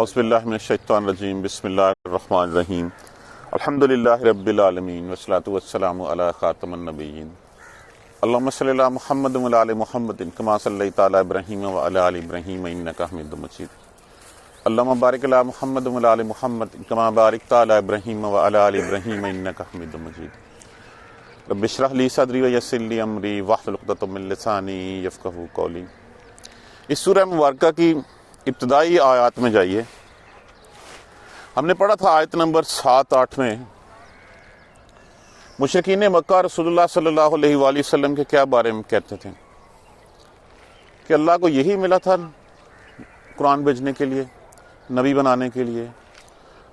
اعوذ باللہ من الشیطان الرجیم بسم اللہ الرحمن الرحیم الحمدللہ رب العالمین والصلاة والسلام علی خاتم النبیین اللہم صلی علی محمد وعلی آل محمد کما صلیت علی ابراہیم وعلی آل ابراہیم انک حمید مجید اللہم بارک علی محمد وعلی آل محمد کما بارکت علی ابراہیم وعلی آل ابراہیم انک حمید مجید رب اشرح لی صدری ویسر لی امری واحلل عقدۃ من لسانی یفقہوا قولی۔ اس سورہ مبارکہ کی ابتدائی آیات میں جائیے۔ ہم نے پڑھا تھا آیت نمبر 7-8 میں مشرکین مکہ رسول اللہ صلی اللہ علیہ وآلہ وسلم کے کیا بارے میں کہتے تھے کہ اللہ کو یہی ملا تھا قرآن بھیجنے کے لیے، نبی بنانے کے لیے۔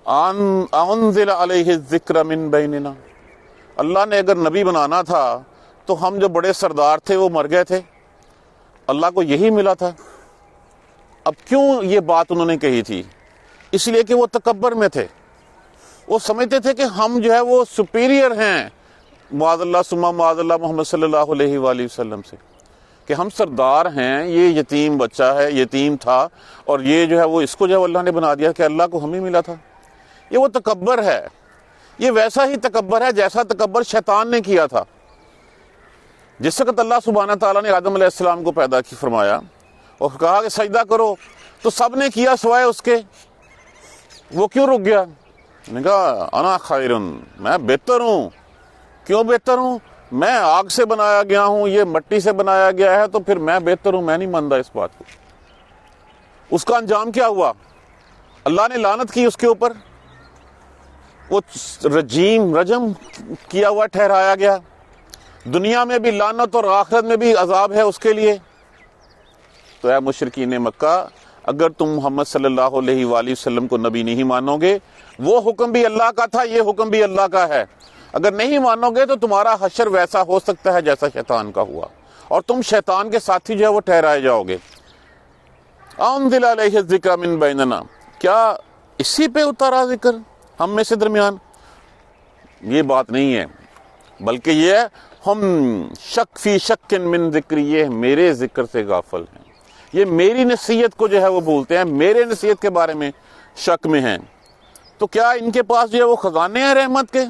انزل علیہ الذکر من بیننا، اللہ نے اگر نبی بنانا تھا تو ہم جو بڑے سردار تھے وہ مر گئے تھے، اللہ کو یہی ملا تھا۔ اب کیوں یہ بات انہوں نے کہی تھی؟ اس لیے کہ وہ تکبر میں تھے، وہ سمجھتے تھے کہ ہم جو ہے وہ سپیریئر ہیں معاذ اللہ ثم معاذ اللہ محمد صلی اللہ علیہ وآلہ وسلم سے، کہ ہم سردار ہیں، یہ یتیم بچہ ہے، یتیم تھا، اور یہ جو ہے وہ اس کو جو ہے اللہ نے بنا دیا کہ اللہ کو ہمیں ملا تھا۔ یہ وہ تکبر ہے، یہ ویسا ہی تکبر ہے جیسا تکبر شیطان نے کیا تھا۔ جس وقت اللہ سبحانہ تعالیٰ نے آدم علیہ السلام کو پیدا کی فرمایا اور کہا کہ سجدہ کرو، تو سب نے کیا سوائے اس کے۔ وہ کیوں رک گیا؟ نے کہا انا خیرن، میں بہتر ہوں۔ کیوں بہتر ہوں؟ میں آگ سے بنایا گیا ہوں، یہ مٹی سے بنایا گیا ہے، تو پھر میں بہتر ہوں، میں نہیں مانتا اس بات کو۔ اس کا انجام کیا ہوا؟ اللہ نے لعنت کی اس کے اوپر، وہ رجم کیا ہوا ٹھہرایا گیا۔ دنیا میں بھی لعنت اور آخرت میں بھی عذاب ہے اس کے لیے۔ تو اے مشرکین مکہ، اگر تم محمد صلی اللہ علیہ وآلہ وسلم کو نبی نہیں مانو گے، وہ حکم بھی اللہ کا تھا، یہ حکم بھی اللہ کا ہے، اگر نہیں مانو گے تو تمہارا حشر ویسا ہو سکتا ہے جیسا شیطان کا ہوا، اور تم شیطان کے ساتھی جو ہے وہ ٹھہرائے جاؤ گے۔ انزل علیہ الذکر من بیننا، کیا اسی پہ اتارا ذکر ہم میں سے درمیان؟ یہ بات نہیں ہے، بلکہ یہ ہم شک فی شک من ذکر، یہ میرے ذکر سے غافل ہیں، یہ میری نصیحت کو جو ہے وہ بھولتے ہیں، میرے نصیحت کے بارے میں شک میں ہیں۔ تو کیا ان کے پاس جو ہے وہ خزانے ہیں رحمت کے،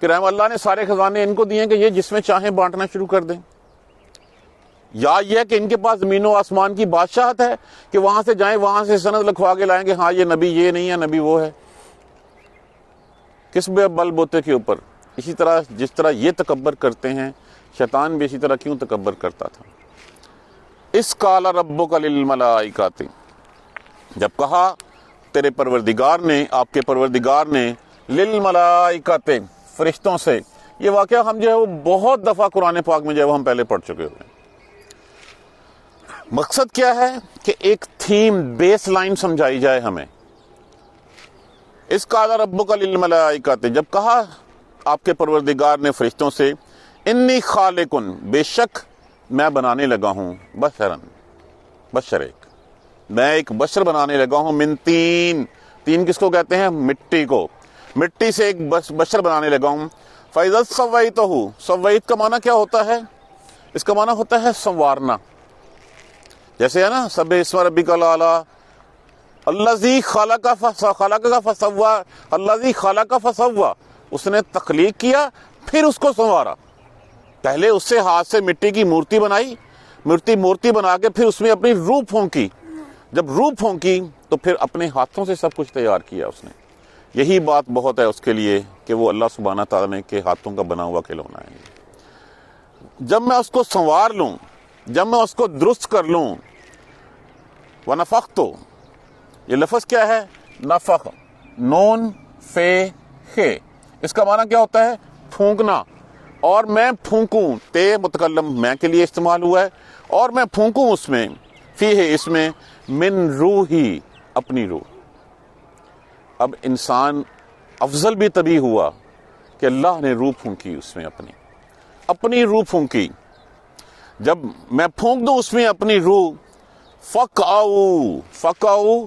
کہ رحم اللہ نے سارے خزانے ان کو دیے کہ یہ جس میں چاہیں بانٹنا شروع کر دیں؟ یا یہ کہ ان کے پاس زمین و آسمان کی بادشاہت ہے کہ وہاں سے جائیں، وہاں سے سند لکھوا کے لائیں کہ ہاں یہ نبی یہ نہیں ہے، نبی وہ ہے؟ کس بل بوتے کے اوپر؟ اسی طرح جس طرح یہ تکبر کرتے ہیں، شیطان بھی اسی طرح کیوں تکبر کرتا تھا۔ اس قال ربک للملائکۃ، جب کہا تیرے پروردگار نے، آپ کے پروردگار نے، للملائکۃ، فرشتوں سے۔ یہ واقعہ ہم جو ہے وہ بہت دفعہ قرآن پاک میں جو ہے وہ ہم پہلے پڑھ چکے ہوئے ہیں۔ مقصد کیا ہے کہ ایک تھیم، بیس لائن سمجھائی جائے ہمیں۔ اس قال ربک للملائکۃ، جب کہا آپ کے پروردگار نے فرشتوں سے، انی خالقن، بے شک میں بنانے لگا ہوں، بشر میں ایک بشر بنانے لگا ہوں، من تین، تین کس کو کہتے ہیں؟ مٹی کو، مٹی سے ایک بشر بنانے لگا ہوں۔ فَإِذَا سَوَّيْتُهُ، سویت کا معنی کیا ہوتا ہے؟ اس کا معنی ہوتا ہے سنوارنا، جیسے ہے نا سبح اسم ربک الاعلیٰ، الذی خلق فسویٰ، الذی خلق فسویٰ، اس نے تخلیق کیا پھر اس کو سنوارا۔ پہلے اس سے ہاتھ سے مٹی کی مورتی بنائی، مورتی بنا کے پھر اس میں اپنی روح پھونکی، جب روح پھونکی تو پھر اپنے ہاتھوں سے سب کچھ تیار کیا اس نے۔ یہی بات بہت ہے اس کے لیے کہ وہ اللہ سبحانہ تعالیٰ کے ہاتھوں کا بنا ہوا کھلونا ہے۔ جب میں اس کو سنوار لوں، جب میں اس کو درست کر لوں، وَنَفَخْتُ، یہ لفظ کیا ہے؟ نفخ، نون فے خے، اس کا معنی کیا ہوتا ہے؟ پھونکنا۔ اور میں پھونکوں، تے متکلم میں کے لیے استعمال ہوا ہے، اور میں پھونکوں اس میں، فیہ، اس میں، من روحی، اپنی روح۔ اب انسان افضل بھی تبھی ہوا کہ اللہ نے روح پھونکی اس میں، اپنی روح پھونکی۔ جب میں پھونک دوں اس میں اپنی روح، فقعو،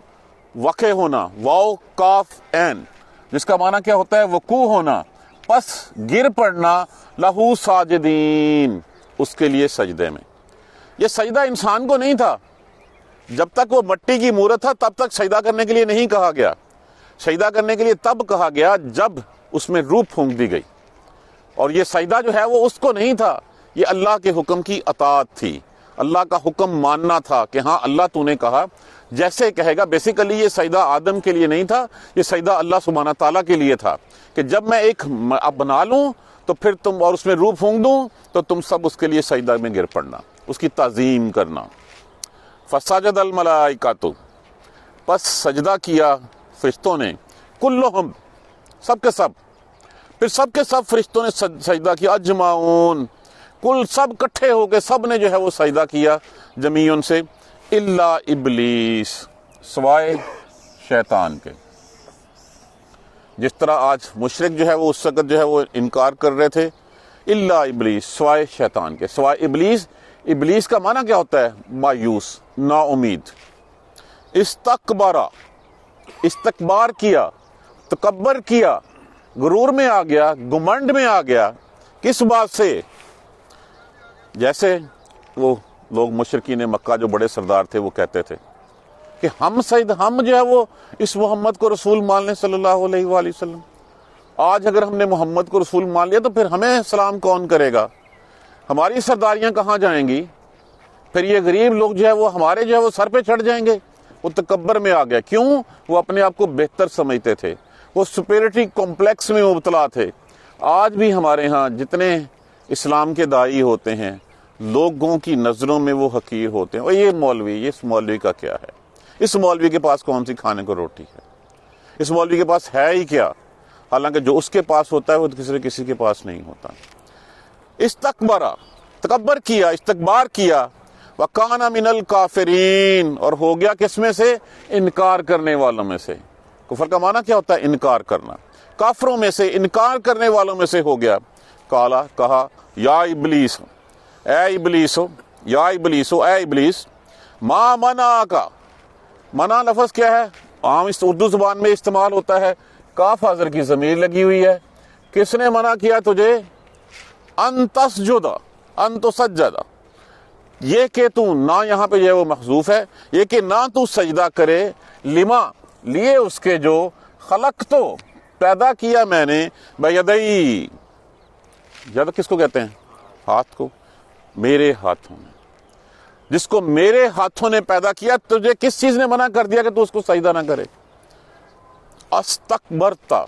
وقع ہونا، واو کاف این، جس کا معنی کیا ہوتا ہے؟ وقوع ہونا، پس گر پڑنا، لہو ساجدین، اس کے لیے سجدے میں۔ یہ سجدہ انسان کو نہیں تھا، جب تک وہ مٹی کی مورت تھا تب تک سجدہ کرنے کے لیے نہیں کہا گیا. سجدہ کرنے کے لیے تب کہا گیا جب اس میں روح پھونک دی گئی. اور یہ سجدہ جو ہے وہ اس کو نہیں تھا, یہ اللہ کے حکم کی اطاعت تھی, اللہ کا حکم ماننا تھا کہ ہاں اللہ تو نے کہا جیسے کہے گا. بیسیکلی یہ سجدہ آدم کے لیے نہیں تھا, یہ سجدہ اللہ سبحانہ تعالیٰ کے لیے تھا کہ جب میں ایک اب بنا لوں تو پھر تم, اور اس میں روح پھونک دوں تو تم سب اس کے لیے سجدہ میں گر پڑنا, اس کی تعظیم کرنا. فسجد الملائکۃ, پس سجدہ کیا فرشتوں نے, کلہم, سب کے سب. پھر سب کے سب فرشتوں نے سجدہ کیا, اجمعون, کل سب کٹھے ہو کے سب نے جو ہے وہ سجدہ کیا جمیعن سے, الا ابلیس, سوائے شیطان کے. جس طرح آج مشرک جو ہے وہ اس وقت جو ہے وہ انکار کر رہے تھے, الا ابلیس, سوائے شیطان کے. سوائے ابلیس, ابلیس کا معنی کیا ہوتا ہے؟ مایوس, نا امید. استکبارا, استکبار کیا, تکبر کیا, غرور میں آ گیا, گمنڈ میں آ گیا. کس بات سے؟ جیسے وہ لوگ مشرکین مکہ جو بڑے سردار تھے وہ کہتے تھے کہ ہم جو ہے وہ اس محمد کو رسول مان لیں صلی اللہ علیہ وآلہ وسلم. آج اگر ہم نے محمد کو رسول مان لیا تو پھر ہمیں سلام کون کرے گا؟ ہماری سرداریاں کہاں جائیں گی؟ پھر یہ غریب لوگ جو ہے وہ ہمارے جو ہے وہ سر پہ چڑھ جائیں گے. وہ تکبر میں آ گیا. کیوں؟ وہ اپنے آپ کو بہتر سمجھتے تھے, وہ سپیریٹی کمپلیکس میں مبتلا تھے. آج بھی ہمارے ہاں جتنے اسلام کے داعی ہوتے ہیں لوگوں کی نظروں میں وہ حقیر ہوتے ہیں. اور یہ مولوی, اس مولوی کا کیا ہے؟ اس مولوی کے پاس کون سی کھانے کو روٹی ہے؟ اس مولوی کے پاس ہے ہی کیا؟ حالانکہ جو اس کے پاس ہوتا ہے وہ کسی کے پاس نہیں ہوتا. استکبارا, تکبر کیا, استکبار کیا. وَكَانَ مِنَ الْكَافِرِينَ, اور ہو گیا کس میں سے؟ انکار کرنے والوں میں سے. کفر کا معنی کیا ہوتا ہے؟ انکار کرنا. کافروں میں سے, انکار کرنے والوں میں سے ہو گیا. کالا, کہا, یا ابلیس, اے ابلیس, یا ابلیس, اے ابلیس, ما منعک, منع لفظ کیا ہے؟ عام اس اردو زبان میں استعمال ہوتا ہے, کاف حاضر کی ضمیر لگی ہوئی ہے. کس نے منع کیا تجھے؟ ان تسجد, ان تسجد, یہ کہ تو, نہ یہاں پہ جو ہے وہ محذوف ہے, یہ کہ نہ تو سجدہ کرے, لما, لیے اس کے جو, خلق تو, پیدا کیا میں نے, بیدئی, ید کس کو کہتے ہیں؟ ہاتھ کو, میرے ہاتھوں میں. جس کو میرے ہاتھوں نے پیدا کیا, تجھے کس چیز نے منع کر دیا کہ تو اس کو سجدہ نہ کرے؟ استکبرتا,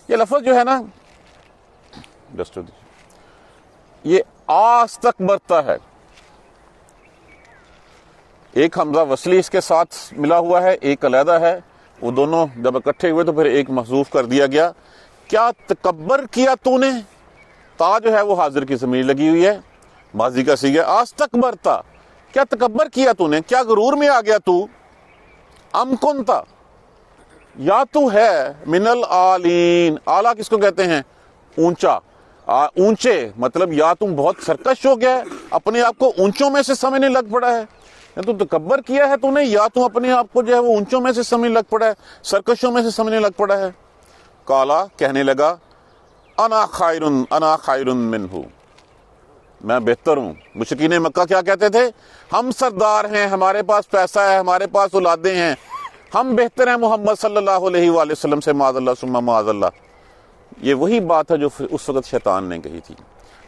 یہ لفظ جو ہے نا, یہ استکبرتا ہے. ایک حمزہ وصلی اس کے ساتھ ملا ہوا ہے, ایک علیحدہ ہے. وہ دونوں جب اکٹھے ہوئے تو پھر ایک محذوف کر دیا گیا. کیا تکبر کیا تو نے؟ تا جو ہے وہ حاضر کی ضمیر لگی ہوئی ہے, ماضی کا صیغہ. استکبرتا, کیا تکبر کیا تو نے, کیا غرور میں آ گیا تو؟ ام کنتا, یا تو ہے, من العالین, اعلیٰ کس کو کہتے ہیں؟ اونچا, اونچے, مطلب یا تم بہت سرکش ہو گیا ہے, اپنے آپ کو اونچوں میں سے سمجھنے لگ پڑا ہے. یا تو تکبر کیا ہے تو نے, یا تم اپنے آپ کو جو ہے وہ اونچوں میں سے سمجھنے لگ پڑا ہے, سرکشوں میں سے سمجھنے لگ پڑا ہے. کالا, کہنے لگا, انا خیر منہ, میں بہتر ہوں. مشرکین مکہ کیا کہتے تھے؟ ہم سردار ہیں, ہمارے پاس پیسہ ہے, ہمارے پاس اولادیں ہیں, ہم بہتر ہیں محمد صلی اللہ علیہ وآلہ وسلم سے, معاذ اللہ ثم معاذ اللہ. یہ وہی بات ہے جو اس وقت شیطان نے کہی تھی.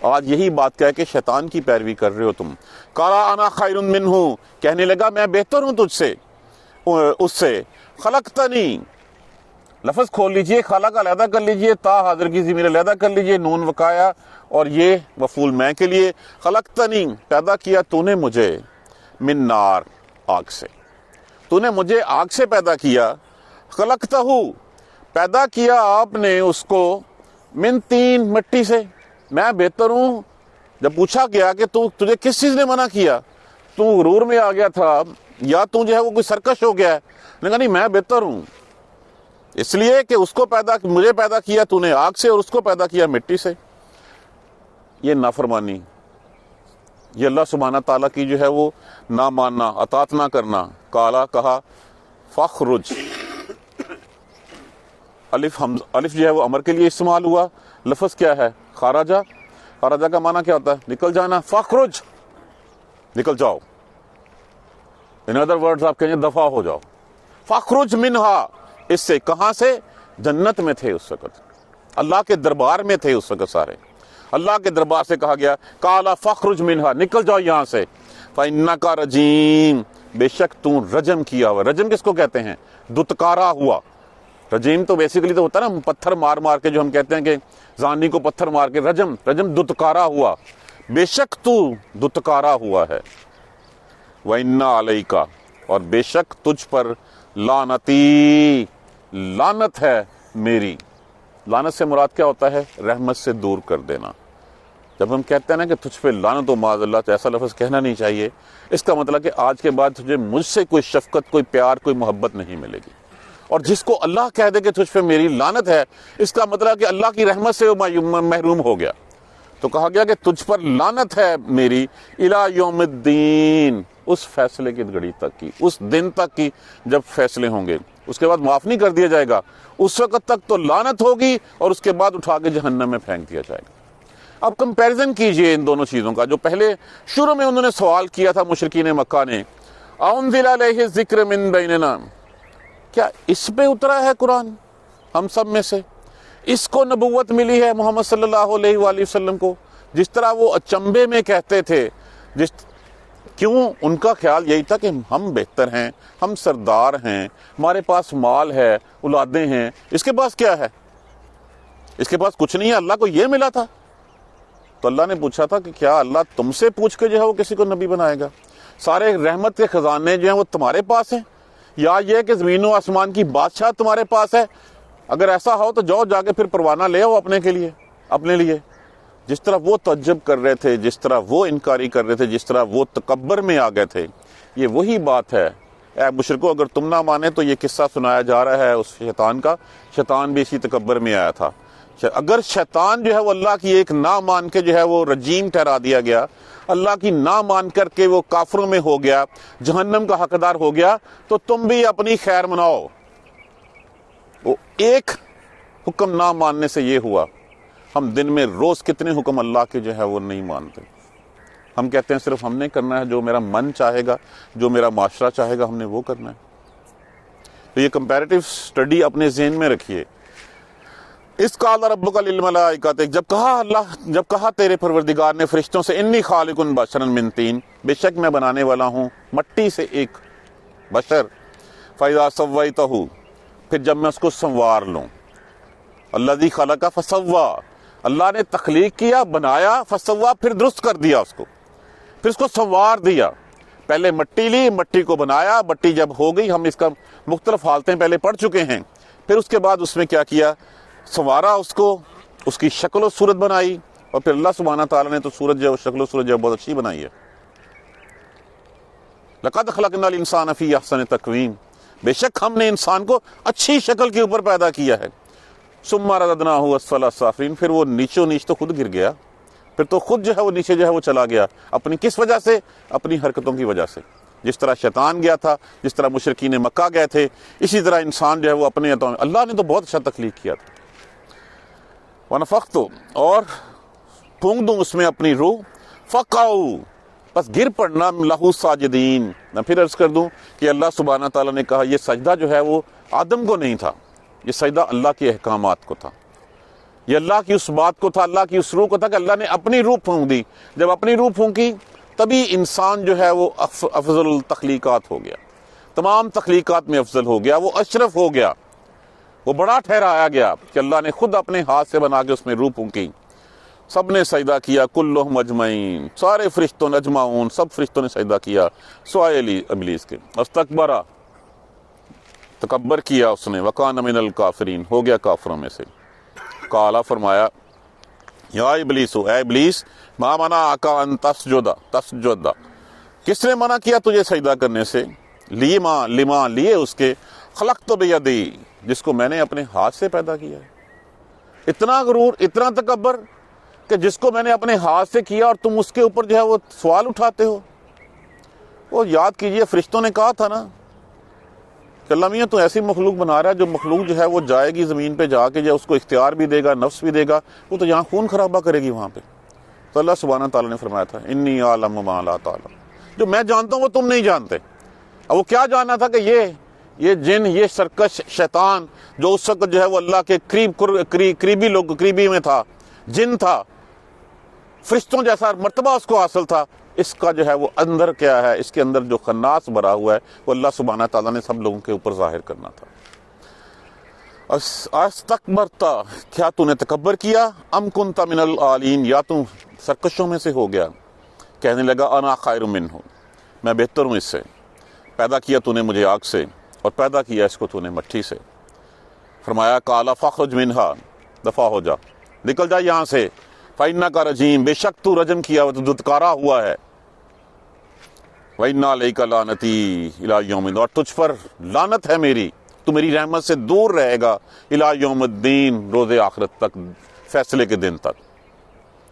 آج یہی بات کہہ کے شیطان کی پیروی کر رہے ہو تم. قالا انا خیر منہ, کہنے لگا میں بہتر ہوں تجھ سے, اس سے. خلقتنی, لفظ کھول لیجئے, خالق علیحدہ کر لیجئے, تا حاضر کی ضمیر علیحدہ کر لیجئے, نون وقایا, اور یہ مفعول میں کے لیے. خلقتنی, پیدا کیا تو نے مجھے, من نار, آگ سے, تو نے مجھے آگ سے پیدا کیا. خلقتہ, پیدا کیا آپ نے اس کو, من طین, مٹی سے. میں بہتر ہوں. جب پوچھا گیا کہ تجھے کس چیز نے منع کیا, تو غرور میں آ گیا تھا, یا تو جو ہے وہ کوئی سرکش ہو گیا ہے؟ نے کہا نہیں, میں بہتر ہوں, اس لیے کہ اس کو مجھے پیدا کیا تو نے آگ سے, اور اس کو پیدا کیا مٹی سے. یہ نافرمانی, یہ اللہ سبحانہ تعالیٰ کی جو ہے وہ نہ ماننا, اطاعت نہ کرنا. کالا, کہا, فخرج, الف جو ہے وہ امر کے لیے استعمال ہوا. لفظ کیا ہے؟ خارجہ. خارجہ کا معنی کیا ہوتا ہے؟ نکل جانا. فخرج, نکل جاؤ. ان ادر ورڈز آپ کہیں دفع ہو جاؤ. فخرج منہا، اس سے، کہاں سے؟ جنت میں تھے اس وقت، اللہ کے دربار میں تھے اس وقت سارے. اللہ کے دربار سے کہا گیا قال فخرج منہا، نکل جاؤ یہاں سے. فإنک رجیم، بے شک تو رجم کیا ہوا. رجم کس کو کہتے ہیں؟ دتکارا ہوا. رجیم تو بیسیکلی تو ہوتا ہے نا پتھر مار مار کے، جو ہم کہتے ہیں کہ زانی کو پتھر مار کے. رجم دتکارا ہوا، بے شک تو دتکارا ہوا ہے. وَإِنَّ عَلَيْكَ، اور بے شک تجھ پر، لعنتی، لعنت ہے میری. لعنت سے مراد کیا ہوتا ہے؟ رحمت سے دور کر دینا. جب ہم کہتے ہیں نا کہ تجھ پہ لعنت و معاذ اللہ، تو ایسا لفظ کہنا نہیں چاہیے. اس کا مطلب کہ آج کے بعد تجھے مجھ سے کوئی شفقت، کوئی پیار، کوئی محبت نہیں ملے گی. اور جس کو اللہ کہہ دے کہ تجھ پہ میری لعنت ہے، اس کا مطلب کہ اللہ کی رحمت سے وہ محروم ہو گیا. تو کہا گیا کہ تجھ پر لعنت ہے میری، الی یوم الدین، اس فیصلے کی گھڑی تک کی، اس دن تک کی جب فیصلے ہوں گے. اس کے بعد معاف نہیں کر دیا جائے گا، اس وقت تک تو لعنت ہوگی، اور اس کے بعد اٹھا کے جہنم میں پھینک دیا جائے گا. اب کمپیریزن کیجئے ان دونوں چیزوں کا. جو پہلے شروع میں انہوں نے سوال کیا تھا مشرکین مکہ نے، انزل علیہ الذکر من بیننا، کیا اس پہ اترا ہے قرآن ہم سب میں سے؟ اس کو نبوت ملی ہے محمد صلی اللہ علیہ وآلہ وسلم کو؟ جس طرح وہ اچنبے میں کہتے تھے، کیوں ان کا خیال یہی تھا کہ ہم بہتر ہیں، ہم سردار ہیں، ہمارے پاس مال ہے، اولادیں ہیں. اس کے پاس کیا ہے؟ اس کے پاس کچھ نہیں ہے. اللہ کو یہ ملا تھا. تو اللہ نے پوچھا تھا کہ کیا اللہ تم سے پوچھ کے جو ہے وہ کسی کو نبی بنائے گا؟ سارے رحمت کے خزانے جو ہیں وہ تمہارے پاس ہیں، یا یہ کہ زمین و آسمان کی بادشاہ تمہارے پاس ہے؟ اگر ایسا ہو تو جاؤ جا کے پھر پروانہ لے آؤ اپنے لیے. جس طرح وہ تعجب کر رہے تھے، جس طرح وہ انکاری کر رہے تھے، جس طرح وہ تکبر میں آ گئے تھے، یہ وہی بات ہے. اے مشرکو، اگر تم نہ مانے تو یہ قصہ سنایا جا رہا ہے اس شیطان کا. شیطان بھی اسی تکبر میں آیا تھا. اگر شیطان جو ہے وہ اللہ کی ایک نہ مان کے جو ہے وہ رجیم ٹھہرا دیا گیا، اللہ کی نہ مان کر کے وہ کافروں میں ہو گیا، جہنم کا حقدار ہو گیا، تو تم بھی اپنی خیر مناؤ. وہ ایک حکم نہ ماننے سے یہ ہوا. ہم دن میں روز کتنے حکم اللہ کے جو ہے وہ نہیں مانتے. ہم کہتے ہیں صرف ہم نے کرنا ہے جو میرا من چاہے گا، جو میرا معاشرہ چاہے گا، ہم نے وہ کرنا ہے. تو یہ کمپیریٹیو سٹڈی اپنے ذہن میں رکھیے. اس قال ربک للملائکۃ، جب کہا تیرے پروردگار نے فرشتوں سے، انی خالق بشرا من طین، بے شک میں بنانے والا ہوں مٹی سے ایک بشر. فاذا سویتہ، پھر جب میں اس کو سنوار لوں. الذی خلق فسوی، اللہ نے تخلیق کیا، بنایا، فسوا، پھر درست کر دیا اس کو، پھر اس کو سنوار دیا. پہلے مٹی لی، مٹی کو بنایا، مٹی جب ہو گئی، ہم اس کا مختلف حالتیں پہلے پڑھ چکے ہیں. پھر اس کے بعد اس میں کیا کیا؟ سنوارا اس کو، اس کی شکل و صورت بنائی. اور پھر اللہ سبحانہ تعالیٰ نے تو صورت جو شکل و صورت جو بہت اچھی بنائی ہے. لقد خلقنا الانسان فی احسن تقویم، بے شک ہم نے انسان کو اچھی شکل کے اوپر پیدا کیا ہے. ثم رددناہ اسفل سافلین، پھر وہ نیچو نیچ تو خود گر گیا، پھر تو خود جو ہے وہ نیچے جو ہے وہ چلا گیا. اپنی کس وجہ سے؟ اپنی حرکتوں کی وجہ سے. جس طرح شیطان گیا تھا، جس طرح مشرکین مکہ گئے تھے، اسی طرح انسان جو ہے وہ اپنے اللہ نے تو بہت اچھا تخلیق کیا تھا. ونفخت، اور پھونک دوں اس میں اپنی روح. فقعوا، بس گر پڑنا، لہو ساجدین. میں پھر عرض کر دوں کہ اللہ سبحانہ تعالیٰ نے کہا یہ سجدہ جو ہے وہ آدم کو نہیں تھا، یہ سجدہ اللہ کے احکامات کو تھا، یہ اللہ کی اس بات کو تھا، اللہ کی اس روح کو تھا کہ اللہ نے اپنی روح پھونک دی. جب اپنی روح پھونکی تبھی انسان جو ہے وہ افضل التخلیقات ہو گیا، تمام تخلیقات میں افضل ہو گیا، وہ اشرف ہو گیا، وہ بڑا ٹھہرایا گیا کہ اللہ نے خود اپنے ہاتھ سے بنا کے اس میں روح پھونکی. سب نے سجدہ کیا، کلہم اجمعین، سارے فرشتوں اجمعون، سب فرشتوں نے سجدہ کیا سوائے ابلیس کے. استکبرا، تکبر کیا اس نے، وکان من الکافرین، ہو گیا کافروں میں سے. قالا، فرمایا، یا ابلیس، اے ابلیس، ما منعک ان تسجد، کس نے منع کیا تجھے سجدہ کرنے سے؟ لما، لیے اس کے، خلقت بیدی، جس کو میں نے اپنے ہاتھ سے پیدا کیا ہے. اتنا غرور، اتنا تکبر کہ جس کو میں نے اپنے ہاتھ سے کیا اور تم اس کے اوپر جو ہے وہ سوال اٹھاتے ہو. وہ یاد کیجئے فرشتوں نے کہا تھا نا کہ اللہ میاں تو ایسی مخلوق بنا رہا ہے، جو مخلوق جو ہے وہ جائے گی زمین پہ جا کے، جو اس کو اختیار بھی دے گا، نفس بھی دے گا، وہ تو یہاں خون خرابہ کرے گی وہاں پہ. تو اللہ سبحانہ تعالیٰ نے فرمایا تھا انی اعلم ما لا تعلم، جو میں جانتا ہوں وہ تم نہیں جانتے. اب وہ کیا جانا تھا کہ یہ جن، یہ سرکش شیطان جو اس وقت جو ہے وہ اللہ کے قریبی میں تھا، جن تھا، فرشتوں جیسا مرتبہ اس کو حاصل تھا، اس کا جو ہے وہ اندر کیا ہے، اس کے اندر جو خناس بھرا ہوا ہے وہ اللہ سبحانہ تعالیٰ نے سب لوگوں کے اوپر ظاہر کرنا تھا۔ استکبرتا، کیا تو نے تکبر کیا، ام کنت من العالین، یا تو سرکشوں میں سے ہو گیا۔ کہنے لگا انا خیر منہ، میں بہتر ہوں اس سے، پیدا کیا تو نے مجھے آگ سے اور پیدا کیا اس کو تو نے مٹی سے۔ فرمایا قال فاخرج منہا، دفع ہو جا، نکل جا یہاں سے، فإنک رجیم، بے شک تو رجم کیا ہوا، تو دھتکارا ہوا ہے، وإن علیک لعنتی الی یوم الدین، اور تجھ پر لعنت ہے میری، تو میری رحمت سے دور رہے گا، الی یوم الدین، روز آخرت تک، فیصلے کے دن تک۔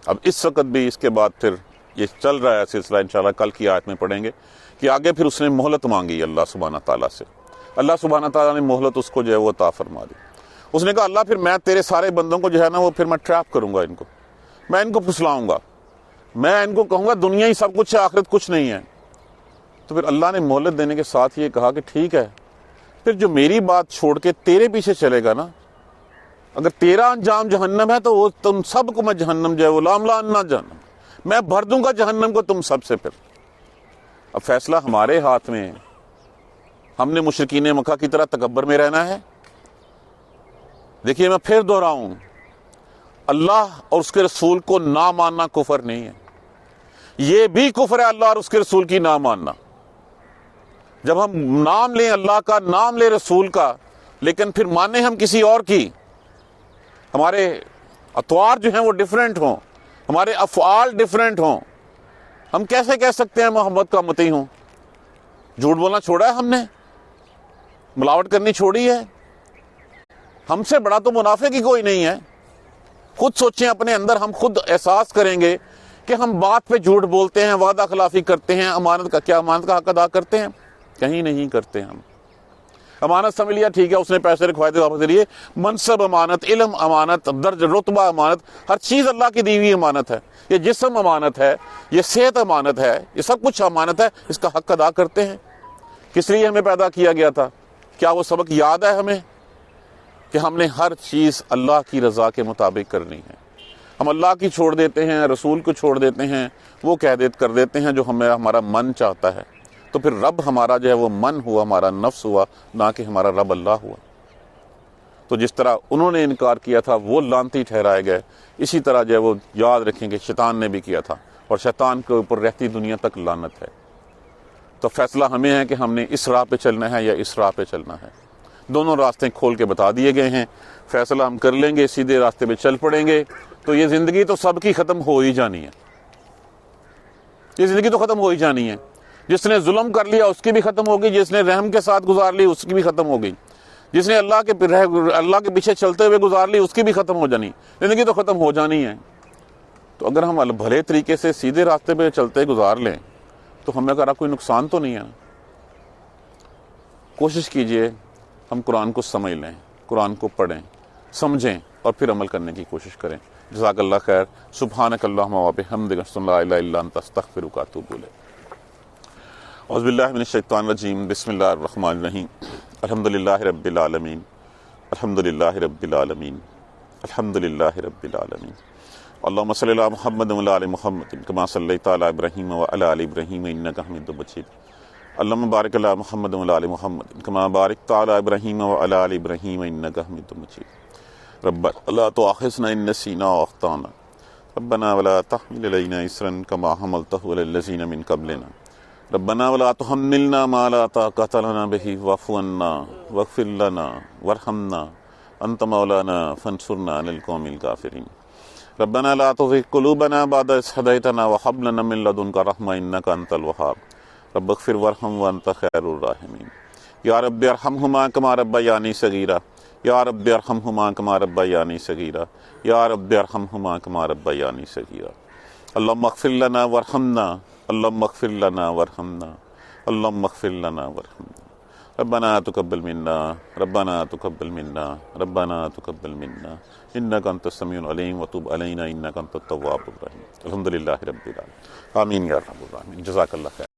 اب اس وقت بھی اس کے بعد پھر یہ چل رہا ہے سلسلہ، انشاءاللہ کل کی آیت میں پڑھیں گے کہ آگے پھر اس نے مہلت مانگی اللہ سبحانہ تعالیٰ سے، اللہ سبحانہ تعالیٰ نے مہلت اس کو جو ہے وہ عطا فرما دی۔ اس نے کہا اللہ پھر میں تیرے سارے بندوں کو جو ہے نا وہ پھر میں ٹریپ کروں گا، میں ان کو پھسلاؤں گا، میں ان کو کہوں گا دنیا ہی سب کچھ ہے، آخرت کچھ نہیں ہے۔ تو پھر اللہ نے مہلت دینے کے ساتھ یہ کہا کہ ٹھیک ہے، پھر جو میری بات چھوڑ کے تیرے پیچھے چلے گا نا، اگر تیرا انجام جہنم ہے تو وہ تم سب کو میں جہنم جو ہے وہ لاملاننا جہنم، میں بھر دوں گا جہنم کو تم سب سے۔ پھر اب فیصلہ ہمارے ہاتھ میں ہے، ہم نے مشرکین مکہ کی طرح تکبر میں رہنا ہے؟ دیکھیے میں پھر دہراؤں، اللہ اور اس کے رسول کو نہ ماننا کفر نہیں ہے، یہ بھی کفر ہے اللہ اور اس کے رسول کی نہ ماننا۔ جب ہم نام لیں اللہ کا، نام لیں رسول کا، لیکن پھر مانیں ہم کسی اور کی، ہمارے اطوار جو ہیں وہ ڈیفرنٹ ہوں، ہمارے افعال ڈیفرنٹ ہوں، ہم کیسے کہہ سکتے ہیں محمد کا مطیع ہوں؟ جھوٹ بولنا چھوڑا ہے ہم نے، ملاوٹ کرنی چھوڑی ہے، ہم سے بڑا تو منافق ہی کوئی نہیں ہے۔ خود سوچیں اپنے اندر، ہم خود احساس کریں گے کہ ہم بات پہ جھوٹ بولتے ہیں، وعدہ خلافی کرتے ہیں، امانت کا حق ادا کرتے ہیں؟ کہیں نہیں کرتے ہم۔ امانت سمجھ لیا ٹھیک ہے، اس نے پیسے رکھوائے تھے واپس لیے، منصب امانت، علم امانت، درج رتبہ امانت، ہر چیز اللہ کی دی ہوئی امانت ہے، یہ جسم امانت ہے، یہ صحت امانت ہے، یہ سب کچھ امانت ہے، اس کا حق ادا کرتے ہیں۔ کس لیے ہمیں پیدا کیا گیا تھا؟ کیا وہ سبق یاد ہے ہمیں کہ ہم نے ہر چیز اللہ کی رضا کے مطابق کرنی ہے؟ ہم اللہ کی چھوڑ دیتے ہیں، رسول کو چھوڑ دیتے ہیں، وہ کر دیتے ہیں جو ہمارا من چاہتا ہے، تو پھر رب ہمارا جو ہے وہ من ہوا، ہمارا نفس ہوا، نہ کہ ہمارا رب اللہ ہوا۔ تو جس طرح انہوں نے انکار کیا تھا وہ لعنتی ٹھہرائے گئے، اسی طرح جو ہے وہ یاد رکھیں کہ شیطان نے بھی کیا تھا، اور شیطان کے اوپر رہتی دنیا تک لعنت ہے۔ تو فیصلہ ہمیں ہے کہ ہم نے اس راہ پہ چلنا ہے یا اس راہ پہ چلنا ہے۔ دونوں راستے کھول کے بتا دیے گئے ہیں، فیصلہ ہم کر لیں گے، سیدھے راستے پہ چل پڑیں گے، تو یہ زندگی تو سب کی ختم ہو ہی جانی ہے، یہ زندگی تو ختم ہو ہی جانی ہے۔ جس نے ظلم کر لیا اس کی بھی ختم ہوگی، جس نے رحم کے ساتھ گزار لی اس کی بھی ختم ہوگی، جس نے اللہ کے پیچھے چلتے ہوئے گزار لی اس کی بھی ختم ہو جانی، زندگی تو ختم ہو جانی ہے۔ تو اگر ہم بھلے طریقے سے سیدھے راستے پہ چلتے گزار لیں تو ہمیں اگر کوئی نقصان تو نہیں ہے۔ کوشش کیجئے ہم قرآن کو سمجھ لیں، قرآن کو پڑھیں، سمجھیں اور پھر عمل کرنے کی کوشش کریں۔ جزاک اللہ خیر۔ سبحانک اللہم و بحمدک، اشہد ان لا الہ الا انت، استغفرک و اتوب الیک۔ اعوذ باللہ من الشیطان الرجیم، بسم اللہ الرحمن الرحیم، الحمدللہ رب العالمین، الحمدللہ رب العالمین، الحمدللہ رب العالمین۔ اللہم صلی علی محمد و علی محمد کما صلیت علی ابراہیم و علی آل ابراہیم انک حمید مجید۔ اللہم بارک علی محمد و علی محمد کما بارکت علی ابراہیم و علی آل ابراہیم انک حمید مجید۔ ربنا لا تؤاخذنا ان نسینا واخطانا، ربنا ولا تحمل علینا اصرا کما حملته علی الذین من قبلنا، ربنا ولا تحملنا ما لا طاقة لنا به واعف عنا واغفر لنا وارحمنا انت مولانا فانصرنا على القوم الكافرين، ربنا لا تزغ قلوبنا بعد إذ هديتنا وهب لنا من لدنك رحمة إنك أنت الوهاب، رب اغفر وارحم وأنت خير الراحمين، یا رب ارحمهما كما ربياني صغيرا، یا رب ارحمهما كما ربياني صغيرا، یا رب ارحمهما كما ربياني صغيرا۔ اللهم اغفر لنا وارحمنا، اللهم اغفر لنا وارحمنا، اللهم اغفر لنا وارحمنا، ربنا تقبل منا، ربنا تقبل منا، ربنا تقبل منا انك انت السميع العليم وتب علينا انك انت التواب الرحيم۔ الحمدللہ رب العالمین، آمین یا رب العالمین۔ جزاک اللہ خیر۔